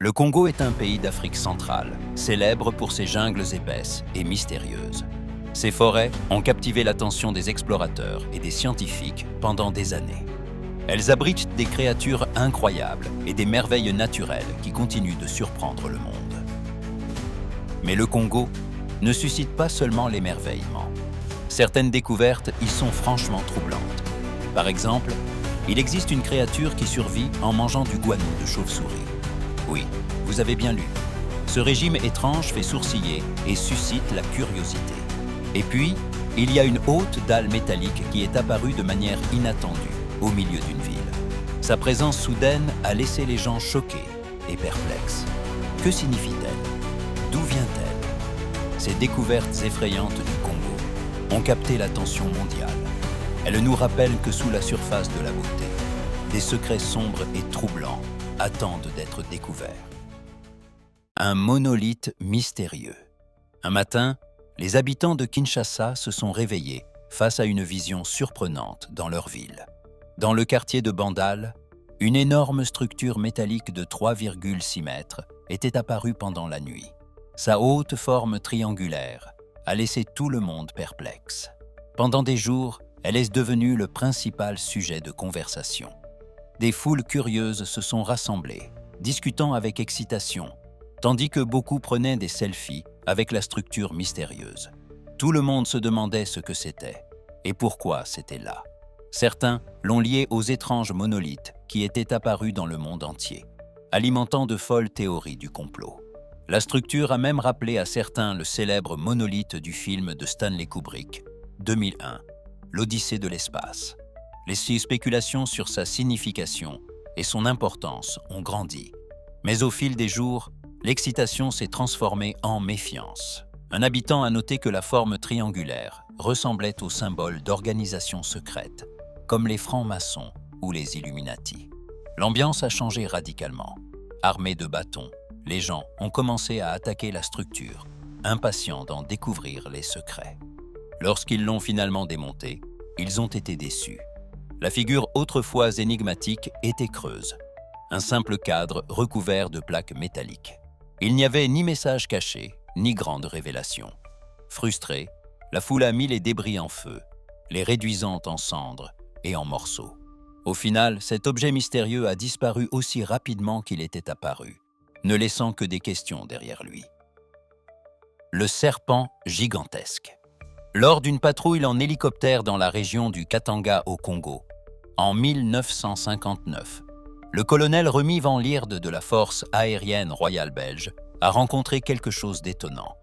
Le Congo est un pays d'Afrique centrale, célèbre pour ses jungles épaisses et mystérieuses. Ses forêts ont captivé l'attention des explorateurs et des scientifiques pendant des années. Elles abritent des créatures incroyables et des merveilles naturelles qui continuent de surprendre le monde. Mais le Congo ne suscite pas seulement l'émerveillement. Certaines découvertes y sont franchement troublantes. Par exemple, il existe une créature qui survit en mangeant du guano de chauve-souris. Oui, vous avez bien lu. Ce régime étrange fait sourciller et suscite la curiosité. Et puis, il y a une haute dalle métallique qui est apparue de manière inattendue au milieu d'une ville. Sa présence soudaine a laissé les gens choqués et perplexes. Que signifie-t-elle? D'où vient-elle? Ces découvertes effrayantes du Congo ont capté l'attention mondiale. Elles nous rappellent que sous la surface de la beauté, des secrets sombres et troublants attendent d'être découverts. Un monolithe mystérieux. Un matin, les habitants de Kinshasa se sont réveillés face à une vision surprenante dans leur ville. Dans le quartier de Bandal, une énorme structure métallique de 3,6 mètres était apparue pendant la nuit. Sa haute forme triangulaire a laissé tout le monde perplexe. Pendant des jours, elle est devenue le principal sujet de conversation. Des foules curieuses se sont rassemblées, discutant avec excitation, tandis que beaucoup prenaient des selfies avec la structure mystérieuse. Tout le monde se demandait ce que c'était et pourquoi c'était là. Certains l'ont lié aux étranges monolithes qui étaient apparus dans le monde entier, alimentant de folles théories du complot. La structure a même rappelé à certains le célèbre monolithe du film de Stanley Kubrick, 2001, l'Odyssée de l'espace. Les spéculations sur sa signification et son importance ont grandi. Mais au fil des jours, l'excitation s'est transformée en méfiance. Un habitant a noté que la forme triangulaire ressemblait au symbole d'organisations secrètes, comme les francs-maçons ou les Illuminati. L'ambiance a changé radicalement. Armés de bâtons, les gens ont commencé à attaquer la structure, impatients d'en découvrir les secrets. Lorsqu'ils l'ont finalement démontée, ils ont été déçus. La figure autrefois énigmatique était creuse, un simple cadre recouvert de plaques métalliques. Il n'y avait ni message caché, ni grande révélation. Frustrée, la foule a mis les débris en feu, les réduisant en cendres et en morceaux. Au final, cet objet mystérieux a disparu aussi rapidement qu'il était apparu, ne laissant que des questions derrière lui. Le serpent gigantesque. Lors d'une patrouille en hélicoptère dans la région du Katanga au Congo, en 1959, le colonel Remy Van Lierde de la Force aérienne royale belge a rencontré quelque chose d'étonnant.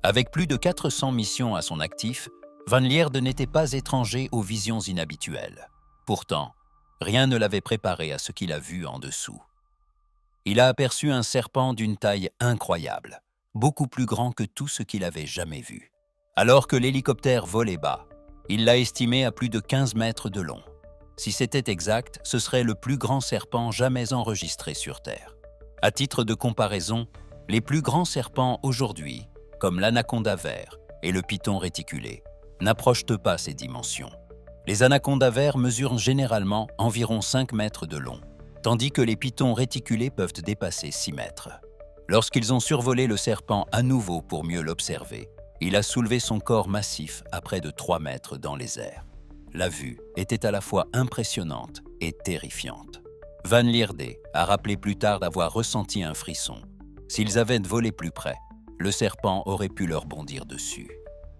Avec plus de 400 missions à son actif, Van Lierde n'était pas étranger aux visions inhabituelles. Pourtant, rien ne l'avait préparé à ce qu'il a vu en dessous. Il a aperçu un serpent d'une taille incroyable, beaucoup plus grand que tout ce qu'il avait jamais vu. Alors que l'hélicoptère volait bas, il l'a estimé à plus de 15 mètres de long. Si c'était exact, ce serait le plus grand serpent jamais enregistré sur Terre. À titre de comparaison, les plus grands serpents aujourd'hui, comme l'anaconda vert et le python réticulé, n'approchent pas ces dimensions. Les anacondas verts mesurent généralement environ 5 mètres de long, tandis que les pythons réticulés peuvent dépasser 6 mètres. Lorsqu'ils ont survolé le serpent à nouveau pour mieux l'observer, il a soulevé son corps massif à près de 3 mètres dans les airs. La vue était à la fois impressionnante et terrifiante. Van Lierde a rappelé plus tard d'avoir ressenti un frisson. S'ils avaient volé plus près, le serpent aurait pu leur bondir dessus.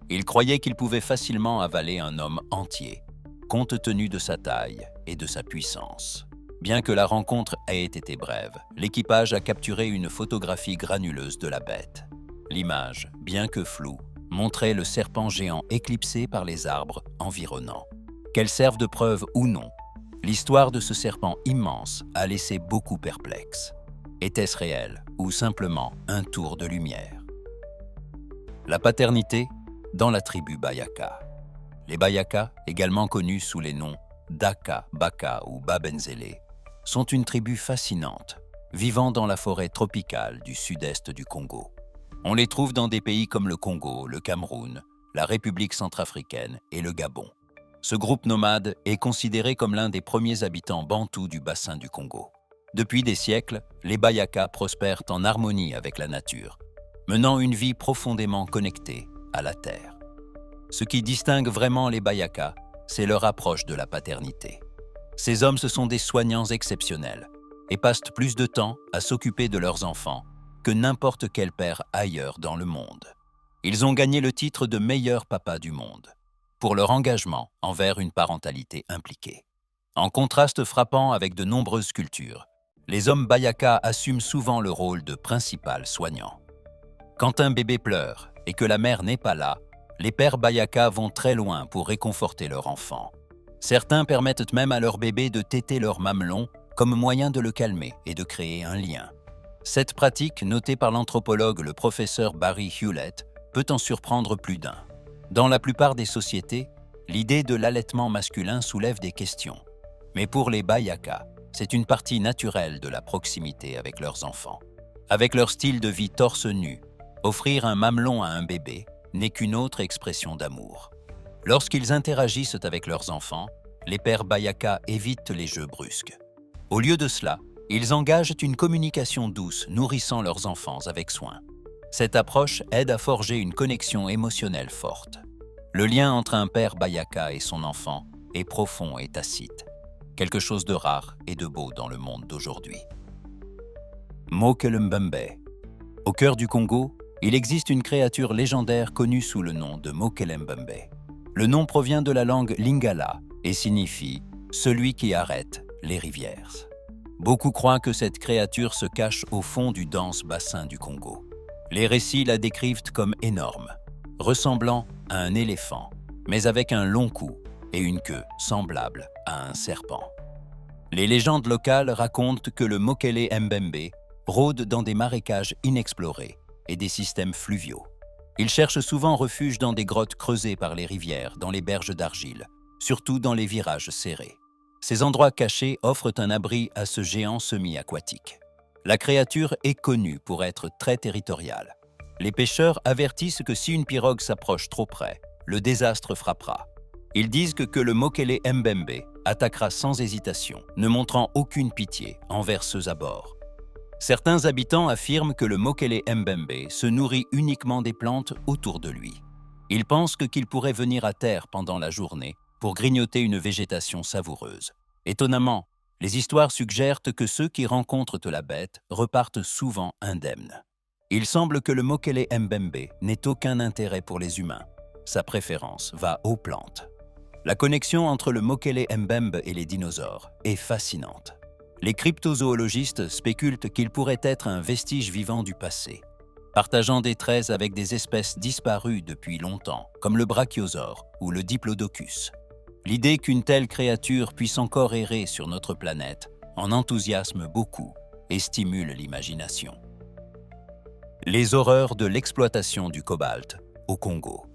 Il croyait qu'il pouvait facilement avaler un homme entier, compte tenu de sa taille et de sa puissance. Bien que la rencontre ait été brève, l'équipage a capturé une photographie granuleuse de la bête. L'image, bien que floue, montrait le serpent géant éclipsé par les arbres environnants. Qu'elle serve de preuve ou non, l'histoire de ce serpent immense a laissé beaucoup perplexes. Était-ce réel ou simplement un tour de lumière? La paternité dans la tribu Bayaka. Les Bayaka, également connus sous les noms Daka, Baka ou Babenzele, sont une tribu fascinante, vivant dans la forêt tropicale du sud-est du Congo. On les trouve dans des pays comme le Congo, le Cameroun, la République centrafricaine et le Gabon. Ce groupe nomade est considéré comme l'un des premiers habitants bantous du bassin du Congo. Depuis des siècles, les Bayakas prospèrent en harmonie avec la nature, menant une vie profondément connectée à la terre. Ce qui distingue vraiment les Bayakas, c'est leur approche de la paternité. Ces hommes, ce sont des soignants exceptionnels et passent plus de temps à s'occuper de leurs enfants que n'importe quel père ailleurs dans le monde. Ils ont gagné le titre de meilleur papa du monde pour leur engagement envers une parentalité impliquée. En contraste frappant avec de nombreuses cultures, les hommes Bayakas assument souvent le rôle de principal soignant. Quand un bébé pleure et que la mère n'est pas là, les pères Bayakas vont très loin pour réconforter leur enfant. Certains permettent même à leur bébé de téter leur mamelon comme moyen de le calmer et de créer un lien. Cette pratique, notée par l'anthropologue le professeur Barry Hewlett, peut en surprendre plus d'un. Dans la plupart des sociétés, l'idée de l'allaitement masculin soulève des questions. Mais pour les Bayakas, c'est une partie naturelle de la proximité avec leurs enfants. Avec leur style de vie torse nu, offrir un mamelon à un bébé n'est qu'une autre expression d'amour. Lorsqu'ils interagissent avec leurs enfants, les pères Bayakas évitent les jeux brusques. Au lieu de cela, ils engagent une communication douce, nourrissant leurs enfants avec soin. Cette approche aide à forger une connexion émotionnelle forte. Le lien entre un père Bayaka et son enfant est profond et tacite, quelque chose de rare et de beau dans le monde d'aujourd'hui. Mokele Mbembe. Au cœur du Congo, il existe une créature légendaire connue sous le nom de Mokele Mbembe. Le nom provient de la langue lingala et signifie « celui qui arrête les rivières ». Beaucoup croient que cette créature se cache au fond du dense bassin du Congo. Les récits la décrivent comme énorme, ressemblant à un éléphant, mais avec un long cou et une queue semblable à un serpent. Les légendes locales racontent que le Mokele Mbembe rôde dans des marécages inexplorés et des systèmes fluviaux. Il cherche souvent refuge dans des grottes creusées par les rivières, dans les berges d'argile, surtout dans les virages serrés. Ces endroits cachés offrent un abri à ce géant semi-aquatique. La créature est connue pour être très territoriale. Les pêcheurs avertissent que si une pirogue s'approche trop près, le désastre frappera. Ils disent que le Mokele Mbembe attaquera sans hésitation, ne montrant aucune pitié envers ceux à bord. Certains habitants affirment que le Mokele Mbembe se nourrit uniquement des plantes autour de lui. Ils pensent qu'il pourrait venir à terre pendant la journée pour grignoter une végétation savoureuse. Étonnamment, les histoires suggèrent que ceux qui rencontrent la bête repartent souvent indemnes. Il semble que le Mokele Mbembe n'ait aucun intérêt pour les humains. Sa préférence va aux plantes. La connexion entre le Mokele Mbembe et les dinosaures est fascinante. Les cryptozoologistes spéculent qu'il pourrait être un vestige vivant du passé, partageant des traits avec des espèces disparues depuis longtemps, comme le brachiosaure ou le diplodocus. L'idée qu'une telle créature puisse encore errer sur notre planète en enthousiasme beaucoup et stimule l'imagination. Les horreurs de l'exploitation du cobalt au Congo.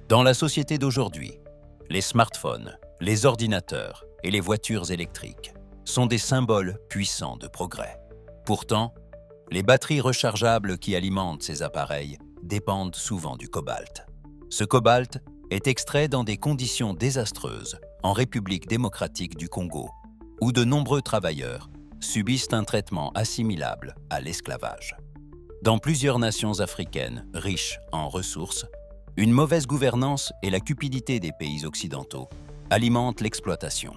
Dans la société d'aujourd'hui, les smartphones, les ordinateurs et les voitures électriques sont des symboles puissants de progrès. Pourtant, les batteries rechargeables qui alimentent ces appareils dépendent souvent du cobalt. Ce cobalt est extrait dans des conditions désastreuses en République démocratique du Congo, où de nombreux travailleurs subissent un traitement assimilable à l'esclavage. Dans plusieurs nations africaines riches en ressources, une mauvaise gouvernance et la cupidité des pays occidentaux alimentent l'exploitation.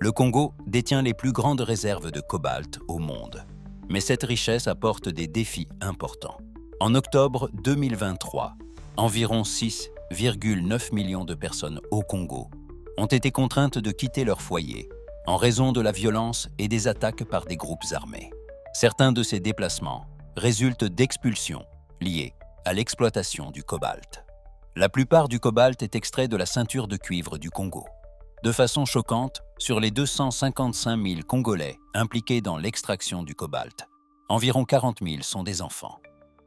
Le Congo détient les plus grandes réserves de cobalt au monde, mais cette richesse apporte des défis importants. En octobre 2023, environ 6,9 millions de personnes au Congo ont été contraintes de quitter leur foyer en raison de la violence et des attaques par des groupes armés. Certains de ces déplacements résultent d'expulsions liées à l'exploitation du cobalt. La plupart du cobalt est extrait de la ceinture de cuivre du Congo. De façon choquante, sur les 255 000 Congolais impliqués dans l'extraction du cobalt, environ 40 000 sont des enfants.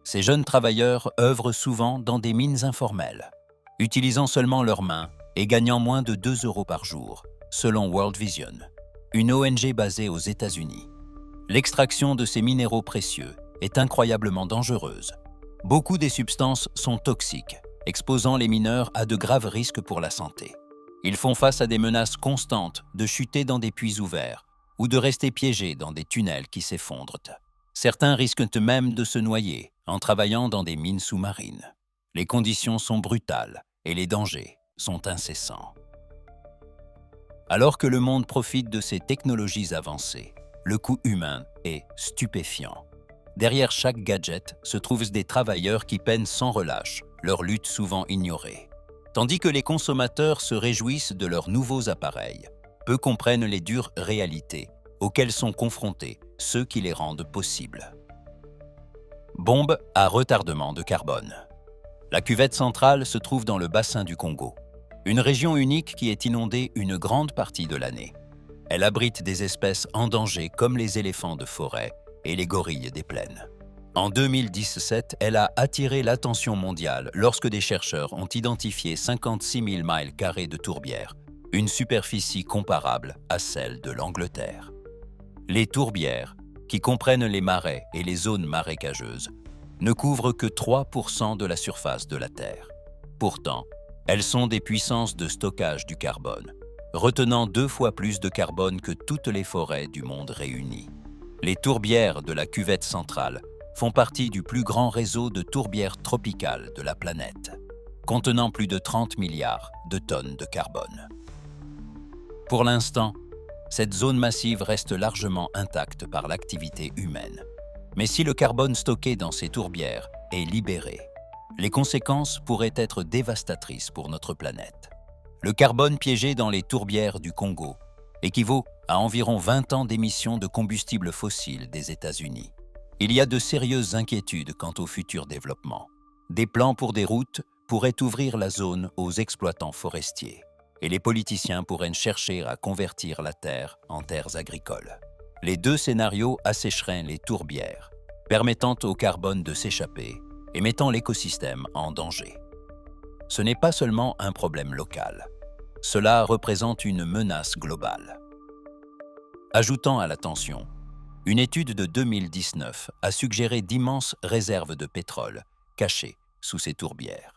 Ces jeunes travailleurs œuvrent souvent dans des mines informelles, utilisant seulement leurs mains et gagnant moins de 2 € par jour, selon World Vision, une ONG basée aux États-Unis. L'extraction de ces minéraux précieux est incroyablement dangereuse. Beaucoup des substances sont toxiques, exposant les mineurs à de graves risques pour la santé. Ils font face à des menaces constantes de chuter dans des puits ouverts ou de rester piégés dans des tunnels qui s'effondrent. Certains risquent même de se noyer en travaillant dans des mines sous-marines. Les conditions sont brutales et les dangers sont incessants. Alors que le monde profite de ces technologies avancées, le coût humain est stupéfiant. Derrière chaque gadget se trouvent des travailleurs qui peinent sans relâche, leur lutte souvent ignorée. Tandis que les consommateurs se réjouissent de leurs nouveaux appareils, peu comprennent les dures réalités auxquelles sont confrontés ceux qui les rendent possibles. Bombe à retardement de carbone. La cuvette centrale se trouve dans le bassin du Congo, une région unique qui est inondée une grande partie de l'année. Elle abrite des espèces en danger comme les éléphants de forêt et les gorilles des plaines. En 2017, elle a attiré l'attention mondiale lorsque des chercheurs ont identifié 56 000 miles carrés de tourbières, une superficie comparable à celle de l'Angleterre. Les tourbières, qui comprennent les marais et les zones marécageuses, ne couvrent que 3% de la surface de la Terre. Pourtant, elles sont des puissances de stockage du carbone, retenant 2 fois plus de carbone que toutes les forêts du monde réunies. Les tourbières de la cuvette centrale font partie du plus grand réseau de tourbières tropicales de la planète, contenant plus de 30 milliards de tonnes de carbone. Pour l'instant, cette zone massive reste largement intacte par l'activité humaine. Mais si le carbone stocké dans ces tourbières est libéré, les conséquences pourraient être dévastatrices pour notre planète. Le carbone piégé dans les tourbières du Congo équivaut à environ 20 ans d'émissions de combustibles fossiles des États-Unis. Il y a de sérieuses inquiétudes quant au futur développement. Des plans pour des routes pourraient ouvrir la zone aux exploitants forestiers, et les politiciens pourraient chercher à convertir la terre en terres agricoles. Les 2 scénarios assécheraient les tourbières, permettant au carbone de s'échapper et mettant l'écosystème en danger. Ce n'est pas seulement un problème local. Cela représente une menace globale. Ajoutant à la tension, une étude de 2019 a suggéré d'immenses réserves de pétrole cachées sous ces tourbières.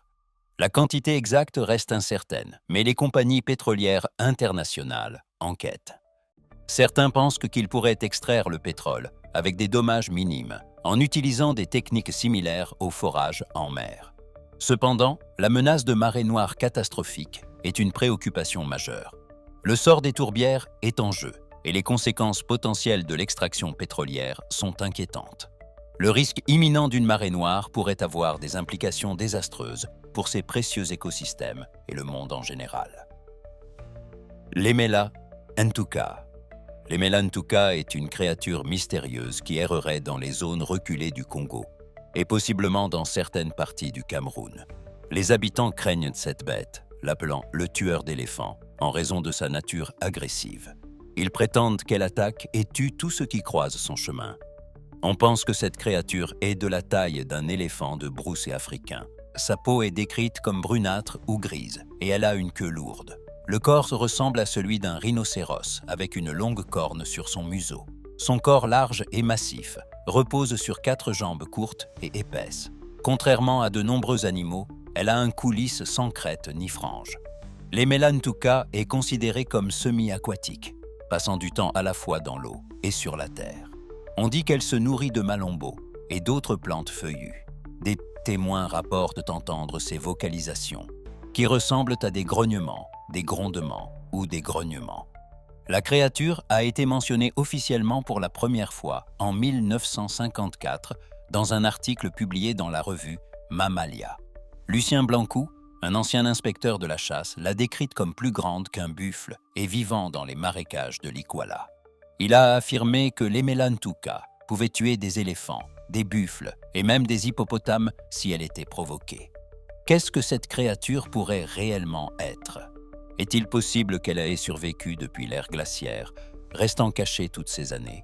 La quantité exacte reste incertaine, mais les compagnies pétrolières internationales enquêtent. Certains pensent qu'ils pourraient extraire le pétrole avec des dommages minimes, en utilisant des techniques similaires au forage en mer. Cependant, la menace de marée noire catastrophique est une préoccupation majeure. Le sort des tourbières est en jeu et les conséquences potentielles de l'extraction pétrolière sont inquiétantes. Le risque imminent d'une marée noire pourrait avoir des implications désastreuses pour ces précieux écosystèmes et le monde en général. L'Emela Ntuka. L'Emela Ntuka est une créature mystérieuse qui errerait dans les zones reculées du Congo et possiblement dans certaines parties du Cameroun. Les habitants craignent cette bête, l'appelant le tueur d'éléphants, en raison de sa nature agressive. Ils prétendent qu'elle attaque et tue tout ce qui croise son chemin. On pense que cette créature est de la taille d'un éléphant de brousse africain. Sa peau est décrite comme brunâtre ou grise et elle a une queue lourde. Le corps ressemble à celui d'un rhinocéros avec une longue corne sur son museau. Son corps large et massif repose sur 4 jambes courtes et épaisses. Contrairement à de nombreux animaux, elle a un cou lisse sans crête ni frange. L'Emela Ntuka est considérée comme semi-aquatique, passant du temps à la fois dans l'eau et sur la terre. On dit qu'elle se nourrit de malombo et d'autres plantes feuillues. Des témoins rapportent entendre ses vocalisations, qui ressemblent à des grognements, des grondements ou des grognements. La créature a été mentionnée officiellement pour la première fois en 1954 dans un article publié dans la revue Mammalia. Lucien Blancou, un ancien inspecteur de la chasse, l'a décrite comme plus grande qu'un buffle et vivant dans les marécages de l'Ikwala. Il a affirmé que l'Emela Ntuka pouvait tuer des éléphants, des buffles et même des hippopotames si elle était provoquée. Qu'est-ce que cette créature pourrait réellement être ? Est-il possible qu'elle ait survécu depuis l'ère glaciaire, restant cachée toutes ces années ?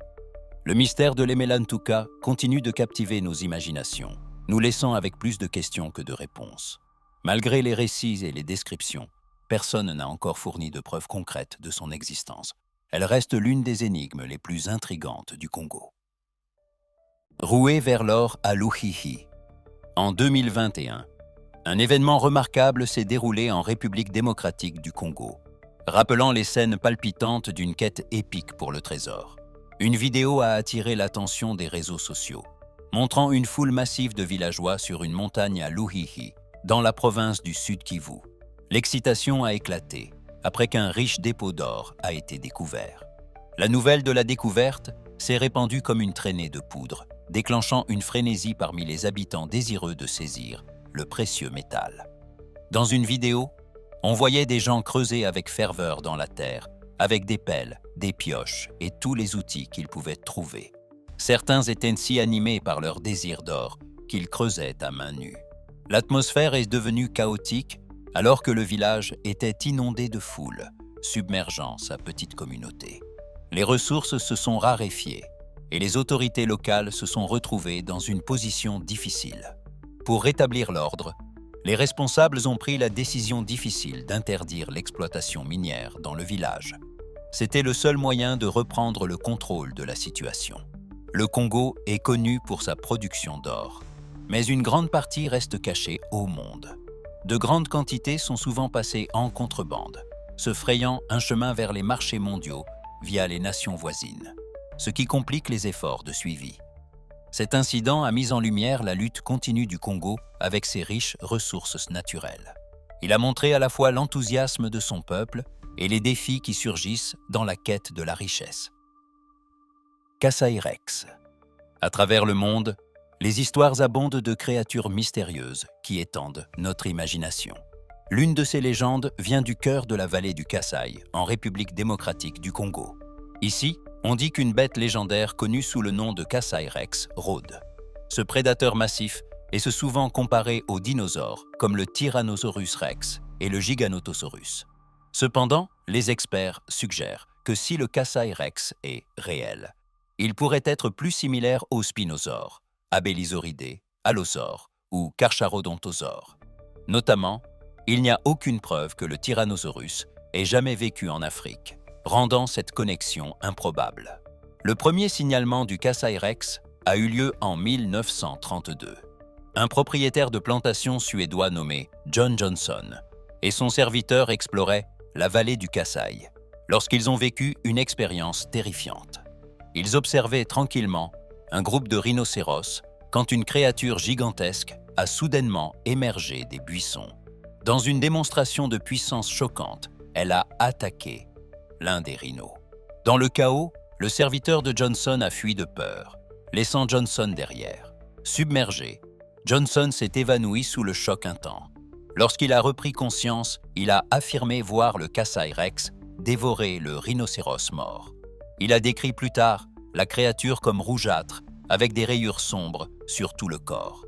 Le mystère de l'Emela Ntuka continue de captiver nos imaginations, nous laissant avec plus de questions que de réponses. Malgré les récits et les descriptions, personne n'a encore fourni de preuves concrètes de son existence. Elle reste l'une des énigmes les plus intrigantes du Congo. Rouée vers l'or à Luhihi. En 2021, un événement remarquable s'est déroulé en République démocratique du Congo. rappelant les scènes palpitantes d'une quête épique pour le trésor. Une vidéo a attiré l'attention des réseaux sociaux, montrant une foule massive de villageois sur une montagne à Luhihi, dans la province du Sud Kivu. L'excitation a éclaté après qu'un riche dépôt d'or a été découvert. La nouvelle de la découverte s'est répandue comme une traînée de poudre, déclenchant une frénésie parmi les habitants désireux de saisir le précieux métal. Dans une vidéo, on voyait des gens creuser avec ferveur dans la terre, avec des pelles, des pioches et tous les outils qu'ils pouvaient trouver. Certains étaient si animés par leur désir d'or qu'ils creusaient à main nue. L'atmosphère est devenue chaotique alors que le village était inondé de foule, submergeant sa petite communauté. Les ressources se sont raréfiées et les autorités locales se sont retrouvées dans une position difficile. Pour rétablir l'ordre, les responsables ont pris la décision difficile d'interdire l'exploitation minière dans le village. C'était le seul moyen de reprendre le contrôle de la situation. Le Congo est connu pour sa production d'or, mais une grande partie reste cachée au monde. De grandes quantités sont souvent passées en contrebande, se frayant un chemin vers les marchés mondiaux via les nations voisines, ce qui complique les efforts de suivi. Cet incident a mis en lumière la lutte continue du Congo avec ses riches ressources naturelles. Il a montré à la fois l'enthousiasme de son peuple et les défis qui surgissent dans la quête de la richesse. Kasai Rex. À travers le monde, les histoires abondent de créatures mystérieuses qui étendent notre imagination. L'une de ces légendes vient du cœur de la vallée du Kasai, en République démocratique du Congo. Ici, on dit qu'une bête légendaire connue sous le nom de Kasai Rex rôde. Ce prédateur massif est souvent comparé aux dinosaures comme le Tyrannosaurus Rex et le Giganotosaurus. Cependant, les experts suggèrent que si le Kasai Rex est réel, il pourrait être plus similaire aux spinosaures, Abélisauridés, Allosaures ou Carcharodontosaures. Notamment, il n'y a aucune preuve que le Tyrannosaurus ait jamais vécu en Afrique, rendant cette connexion improbable. Le premier signalement du Kasai Rex a eu lieu en 1932. Un propriétaire de plantation suédois nommé John Johnson et son serviteur exploraient la vallée du Kasai lorsqu'ils ont vécu une expérience terrifiante. Ils observaient tranquillement un groupe de rhinocéros quand une créature gigantesque a soudainement émergé des buissons. Dans une démonstration de puissance choquante, elle a attaqué l'un des rhinos. Dans le chaos, le serviteur de Johnson a fui de peur, laissant Johnson derrière. Submergé, Johnson s'est évanoui sous le choc intense. Lorsqu'il a repris conscience, il a affirmé voir le Kasai Rex dévorer le rhinocéros mort. Il a décrit plus tard la créature comme rougeâtre, avec des rayures sombres sur tout le corps.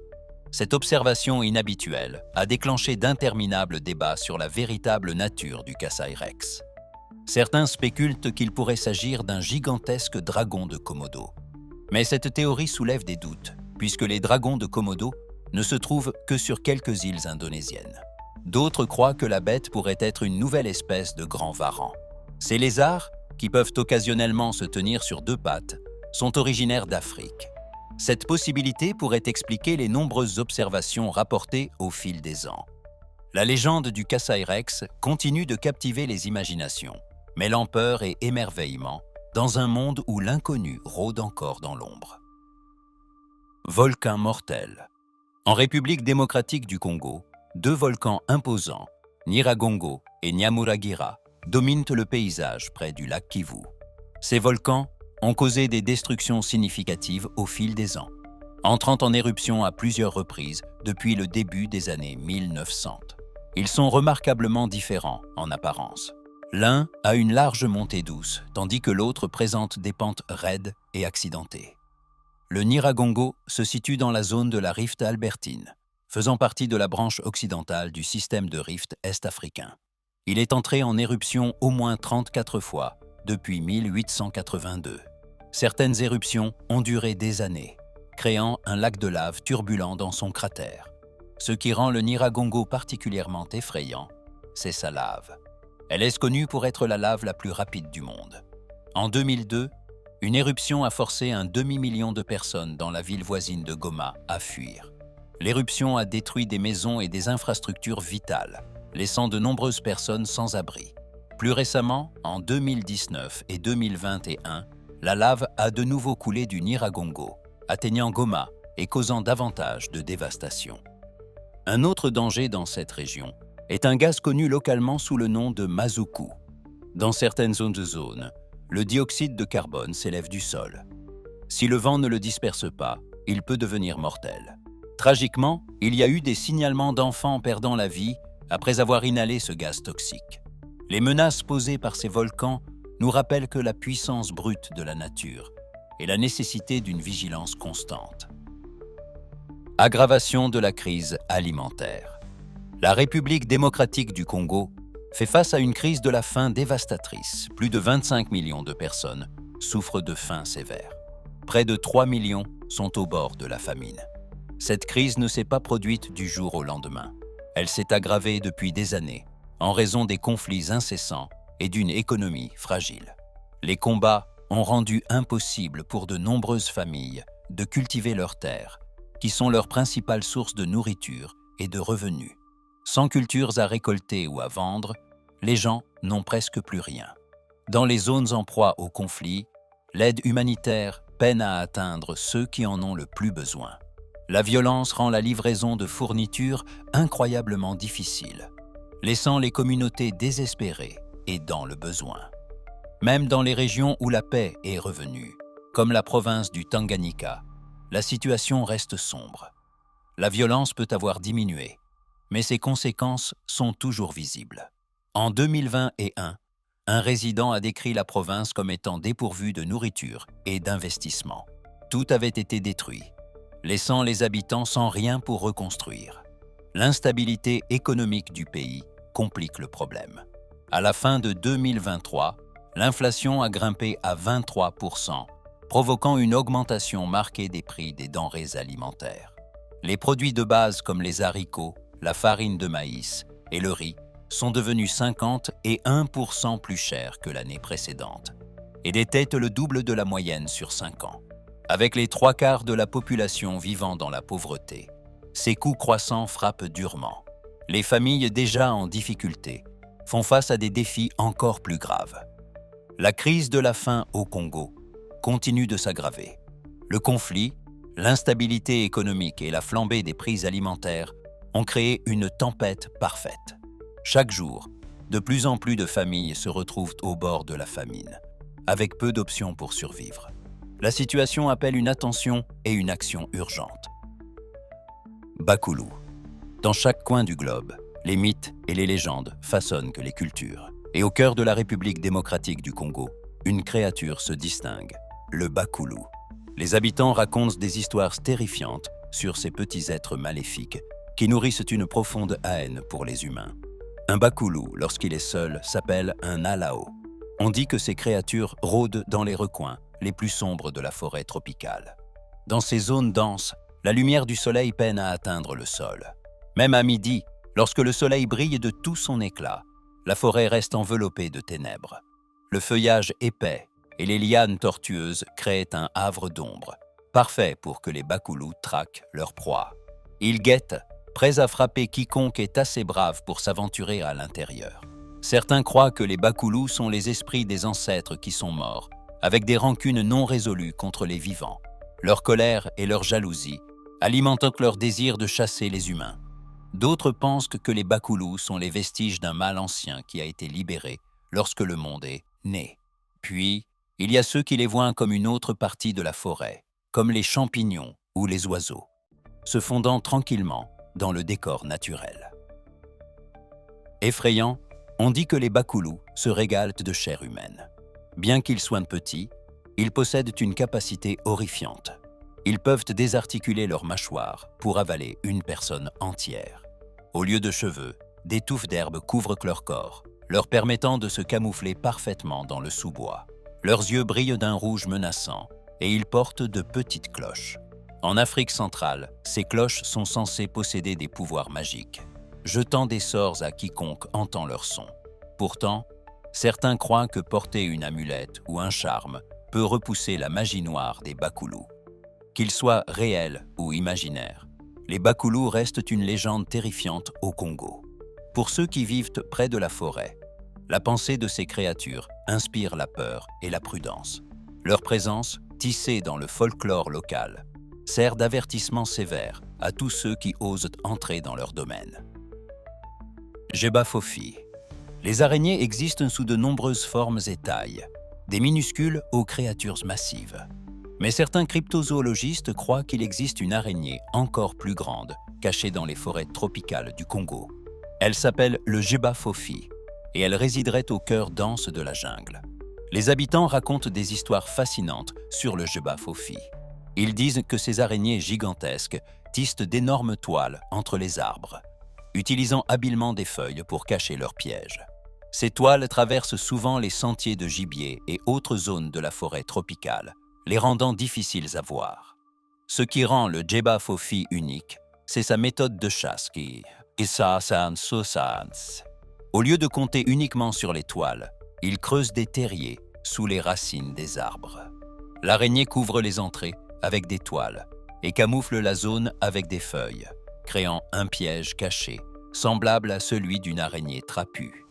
Cette observation inhabituelle a déclenché d'interminables débats sur la véritable nature du Kasai Rex. Certains spéculent qu'il pourrait s'agir d'un gigantesque dragon de Komodo. Mais cette théorie soulève des doutes, puisque les dragons de Komodo ne se trouvent que sur quelques îles indonésiennes. D'autres croient que la bête pourrait être une nouvelle espèce de grand varan. Ces lézards, qui peuvent occasionnellement se tenir sur deux pattes, sont originaires d'Afrique. Cette possibilité pourrait expliquer les nombreuses observations rapportées au fil des ans. La légende du Kasai Rex continue de captiver les imaginations, mêlant peur et émerveillement dans un monde où l'inconnu rôde encore dans l'ombre. Volcan mortel. En République démocratique du Congo, deux volcans imposants, Nyiragongo et Nyamuragira, dominent le paysage près du lac Kivu. Ces volcans ont causé des destructions significatives au fil des ans, entrant en éruption à plusieurs reprises depuis le début des années 1900. Ils sont remarquablement différents en apparence. L'un a une large montée douce, tandis que l'autre présente des pentes raides et accidentées. Le Nyiragongo se situe dans la zone de la rift albertine, faisant partie de la branche occidentale du système de rift est-africain. Il est entré en éruption au moins 34 fois depuis 1882. Certaines éruptions ont duré des années, créant un lac de lave turbulent dans son cratère. Ce qui rend le Nyiragongo particulièrement effrayant, c'est sa lave. Elle est connue pour être la lave la plus rapide du monde. En 2002, une éruption a forcé un demi-million de personnes dans la ville voisine de Goma à fuir. L'éruption a détruit des maisons et des infrastructures vitales, laissant de nombreuses personnes sans abri. Plus récemment, en 2019 et 2021, la lave a de nouveau coulé du Nyiragongo, atteignant Goma et causant davantage de dévastation. Un autre danger dans cette région est un gaz connu localement sous le nom de mazuku. Dans certaines zones de zone, le dioxyde de carbone s'élève du sol. Si le vent ne le disperse pas, il peut devenir mortel. Tragiquement, il y a eu des signalements d'enfants perdant la vie après avoir inhalé ce gaz toxique. Les menaces posées par ces volcans nous rappellent que la puissance brute de la nature et la nécessité d'une vigilance constante. Aggravation de la crise alimentaire. La République démocratique du Congo fait face à une crise de la faim dévastatrice. Plus de 25 millions de personnes souffrent de faim sévère. Près de 3 millions sont au bord de la famine. Cette crise ne s'est pas produite du jour au lendemain. Elle s'est aggravée depuis des années en raison des conflits incessants et d'une économie fragile. Les combats ont rendu impossible pour de nombreuses familles de cultiver leurs terres, qui sont leur principale source de nourriture et de revenus. Sans cultures à récolter ou à vendre, les gens n'ont presque plus rien. Dans les zones en proie au conflit, l'aide humanitaire peine à atteindre ceux qui en ont le plus besoin. La violence rend la livraison de fournitures incroyablement difficile, laissant les communautés désespérées et dans le besoin. Même dans les régions où la paix est revenue, comme la province du Tanganyika, la situation reste sombre. La violence peut avoir diminué, mais ses conséquences sont toujours visibles. En 2021, un résident a décrit la province comme étant dépourvue de nourriture et d'investissement. Tout avait été détruit, laissant les habitants sans rien pour reconstruire. L'instabilité économique du pays complique le problème. À la fin de 2023, l'inflation a grimpé à 23%, provoquant une augmentation marquée des prix des denrées alimentaires. Les produits de base comme les haricots, la farine de maïs et le riz sont devenus 50 et 1% plus chers que l'année précédente, et étaient le double de la moyenne sur 5 ans. Avec les 3/4 de la population vivant dans la pauvreté, ces coûts croissants frappent durement. Les familles déjà en difficulté font face à des défis encore plus graves. La crise de la faim au Congo continue de s'aggraver. Le conflit, l'instabilité économique et la flambée des prix alimentaires ont créé une tempête parfaite. Chaque jour, de plus en plus de familles se retrouvent au bord de la famine, avec peu d'options pour survivre. La situation appelle une attention et une action urgente. Bakulu. Dans chaque coin du globe, les mythes et les légendes façonnent que les cultures. Et au cœur de la République démocratique du Congo, une créature se distingue, le Bakulu. Les habitants racontent des histoires terrifiantes sur ces petits êtres maléfiques qui nourrissent une profonde haine pour les humains. Un Bakulu, lorsqu'il est seul, s'appelle un Alao. On dit que ces créatures rôdent dans les recoins les plus sombres de la forêt tropicale. Dans ces zones denses, la lumière du soleil peine à atteindre le sol. Même à midi, lorsque le soleil brille de tout son éclat, la forêt reste enveloppée de ténèbres. Le feuillage épais et les lianes tortueuses créent un havre d'ombre, parfait pour que les Bakulu traquent leur proie. Ils guettent, prêts à frapper quiconque est assez brave pour s'aventurer à l'intérieur. Certains croient que les Bakulu sont les esprits des ancêtres qui sont morts, avec des rancunes non résolues contre les vivants. Leur colère et leur jalousie alimentent leur désir de chasser les humains. D'autres pensent que les Bakulu sont les vestiges d'un mal ancien qui a été libéré lorsque le monde est né. Puis, il y a ceux qui les voient comme une autre partie de la forêt, comme les champignons ou les oiseaux, se fondant tranquillement dans le décor naturel. Effrayant, on dit que les Bakulu se régalent de chair humaine. Bien qu'ils soient petits, ils possèdent une capacité horrifiante. Ils peuvent désarticuler leurs mâchoires pour avaler une personne entière. Au lieu de cheveux, des touffes d'herbe couvrent leur corps, leur permettant de se camoufler parfaitement dans le sous-bois. Leurs yeux brillent d'un rouge menaçant et ils portent de petites cloches. En Afrique centrale, ces cloches sont censées posséder des pouvoirs magiques, jetant des sorts à quiconque entend leur son. Pourtant, certains croient que porter une amulette ou un charme peut repousser la magie noire des Bakulu. Qu'ils soient réels ou imaginaires, les Bakulu restent une légende terrifiante au Congo. Pour ceux qui vivent près de la forêt, La pensée de ces créatures inspire la peur et la prudence. Leur présence, tissée dans le folklore local, sert d'avertissement sévère à tous ceux qui osent entrer dans leur domaine. Gébaphophies. Les araignées existent sous de nombreuses formes et tailles, des minuscules aux créatures massives. Mais certains cryptozoologistes croient qu'il existe une araignée encore plus grande, cachée dans les forêts tropicales du Congo. Elle s'appelle le Gébaphophies et elle résiderait au cœur dense de la jungle. Les habitants racontent des histoires fascinantes sur le Gébaphophies. Ils disent que ces araignées gigantesques tissent d'énormes toiles entre les arbres, utilisant habilement des feuilles pour cacher leurs pièges. Ces toiles traversent souvent les sentiers de gibier et autres zones de la forêt tropicale, les rendant difficiles à voir. Ce qui rend le Gébaphophies unique, c'est sa méthode de chasse qui Au lieu de compter uniquement sur les toiles, il creuse des terriers sous les racines des arbres. L'araignée couvre les entrées avec des toiles et camoufle la zone avec des feuilles, créant un piège caché, semblable à celui d'une araignée trapue.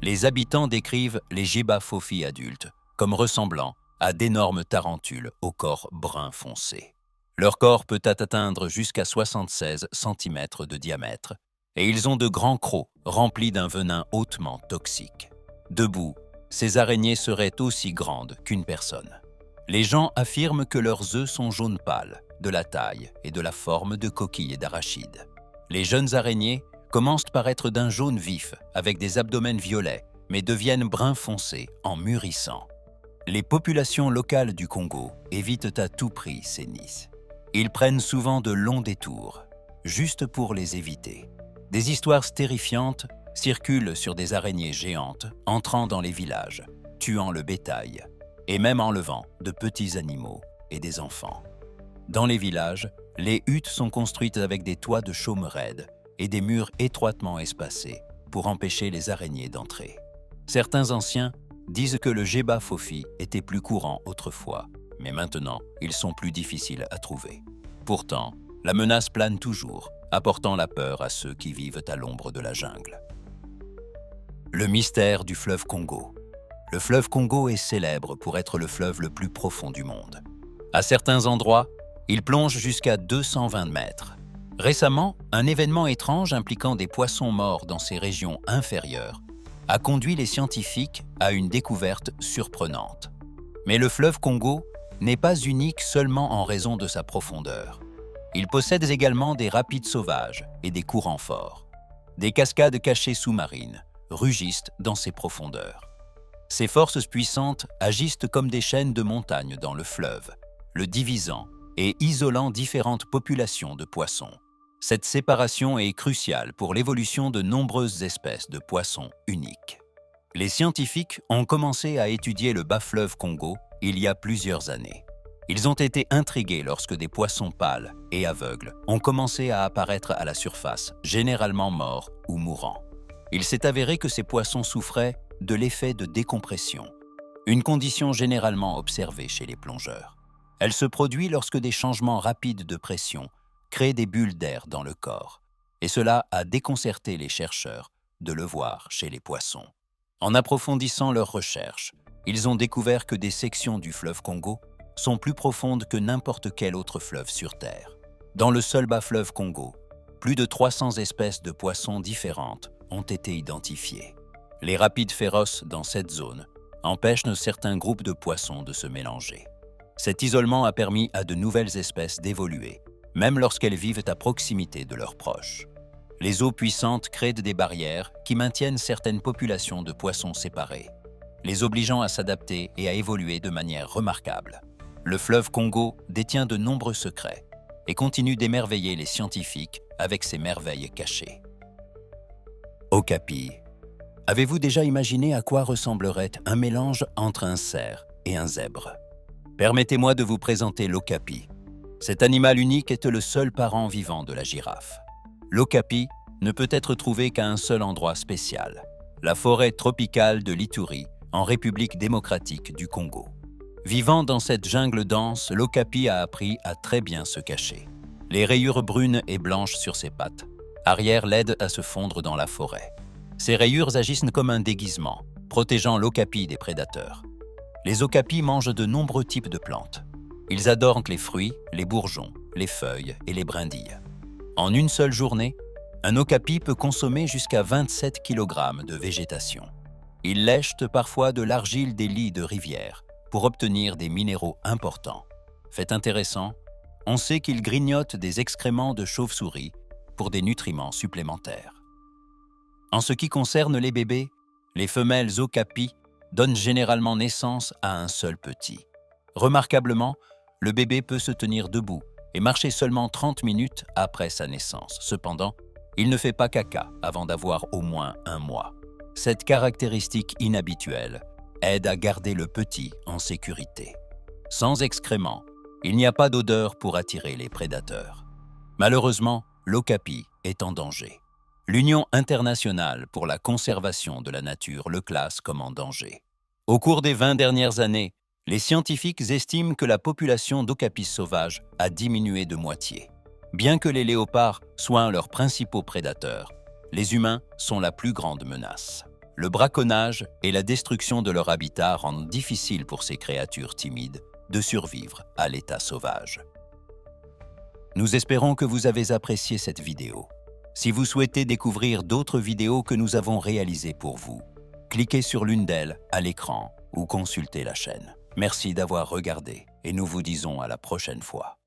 Les habitants décrivent les Gébaphophies adultes comme ressemblant à d'énormes tarentules au corps brun foncé. Leur corps peut atteindre jusqu'à 76 cm de diamètre et ils ont de grands crocs remplis d'un venin hautement toxique. Debout, ces araignées seraient aussi grandes qu'une personne. Les gens affirment que leurs œufs sont jaune pâle, de la taille et de la forme de coquilles d'arachide. Les jeunes araignées commencent par être d'un jaune vif avec des abdomens violets, mais deviennent brun foncé en mûrissant. Les populations locales du Congo évitent à tout prix ces nids. Ils prennent souvent de longs détours, juste pour les éviter. Des histoires terrifiantes circulent sur des araignées géantes entrant dans les villages, tuant le bétail et même enlevant de petits animaux et des enfants. Dans les villages, les huttes sont construites avec des toits de chaume raides et des murs étroitement espacés pour empêcher les araignées d'entrer. Certains anciens disent que le Gébaphophies était plus courant autrefois, mais maintenant, ils sont plus difficiles à trouver. Pourtant, la menace plane toujours, apportant la peur à ceux qui vivent à l'ombre de la jungle. Le mystère du fleuve Congo. Le fleuve Congo est célèbre pour être le fleuve le plus profond du monde. À certains endroits, il plonge jusqu'à 220 mètres. Récemment, un événement étrange impliquant des poissons morts dans ces régions inférieures a conduit les scientifiques à une découverte surprenante. Mais le fleuve Congo n'est pas unique seulement en raison de sa profondeur. Il possède également des rapides sauvages et des courants forts. Des cascades cachées sous-marines rugissent dans ses profondeurs. Ces forces puissantes agissent comme des chaînes de montagnes dans le fleuve, le divisant et isolant différentes populations de poissons. Cette séparation est cruciale pour l'évolution de nombreuses espèces de poissons uniques. Les scientifiques ont commencé à étudier le bas-fleuve Congo il y a plusieurs années. Ils ont été intrigués lorsque des poissons pâles et aveugles ont commencé à apparaître à la surface, généralement morts ou mourants. Il s'est avéré que ces poissons souffraient de l'effet de décompression, une condition généralement observée chez les plongeurs. Elle se produit lorsque des changements rapides de pression créent des bulles d'air dans le corps, et cela a déconcerté les chercheurs de le voir chez les poissons. En approfondissant leurs recherches, ils ont découvert que des sections du fleuve Congo sont plus profondes que n'importe quel autre fleuve sur Terre. Dans le seul bas-fleuve Congo, plus de 300 espèces de poissons différentes ont été identifiées. Les rapides féroces dans cette zone empêchent certains groupes de poissons de se mélanger. Cet isolement a permis à de nouvelles espèces d'évoluer, même lorsqu'elles vivent à proximité de leurs proches. Les eaux puissantes créent des barrières qui maintiennent certaines populations de poissons séparées, les obligeant à s'adapter et à évoluer de manière remarquable. Le fleuve Congo détient de nombreux secrets et continue d'émerveiller les scientifiques avec ses merveilles cachées. Okapi. Avez-vous déjà imaginé à quoi ressemblerait un mélange entre un cerf et un zèbre? Permettez-moi de vous présenter l'okapi. Cet animal unique est le seul parent vivant de la girafe. L'okapi ne peut être trouvé qu'à un seul endroit spécial, la forêt tropicale de l'Ituri, en République démocratique du Congo. Vivant dans cette jungle dense, l'okapi a appris à très bien se cacher. Les rayures brunes et blanches sur ses pattes arrière l'aident à se fondre dans la forêt. Ces rayures agissent comme un déguisement, protégeant l'okapi des prédateurs. Les okapis mangent de nombreux types de plantes. Ils adorent les fruits, les bourgeons, les feuilles et les brindilles. En une seule journée, un okapi peut consommer jusqu'à 27 kg de végétation. Il lèche parfois de l'argile des lits de rivières pour obtenir des minéraux importants. Fait intéressant, on sait qu'il grignote des excréments de chauve-souris pour des nutriments supplémentaires. En ce qui concerne les bébés, les femelles okapis donnent généralement naissance à un seul petit. Remarquablement, le bébé peut se tenir debout et marcher seulement 30 minutes après sa naissance. Cependant, il ne fait pas caca avant d'avoir au moins 1 mois. Cette caractéristique inhabituelle aide à garder le petit en sécurité. Sans excréments, il n'y a pas d'odeur pour attirer les prédateurs. Malheureusement, l'okapi est en danger. L'Union internationale pour la conservation de la nature le classe comme en danger. Au cours des 20 dernières années, les scientifiques estiment que la population d'okapis sauvages a diminué de moitié. Bien que les léopards soient leurs principaux prédateurs, les humains sont la plus grande menace. Le braconnage et la destruction de leur habitat rendent difficile pour ces créatures timides de survivre à l'état sauvage. Nous espérons que vous avez apprécié cette vidéo. Si vous souhaitez découvrir d'autres vidéos que nous avons réalisées pour vous, cliquez sur l'une d'elles à l'écran ou consultez la chaîne. Merci d'avoir regardé et nous vous disons à la prochaine fois.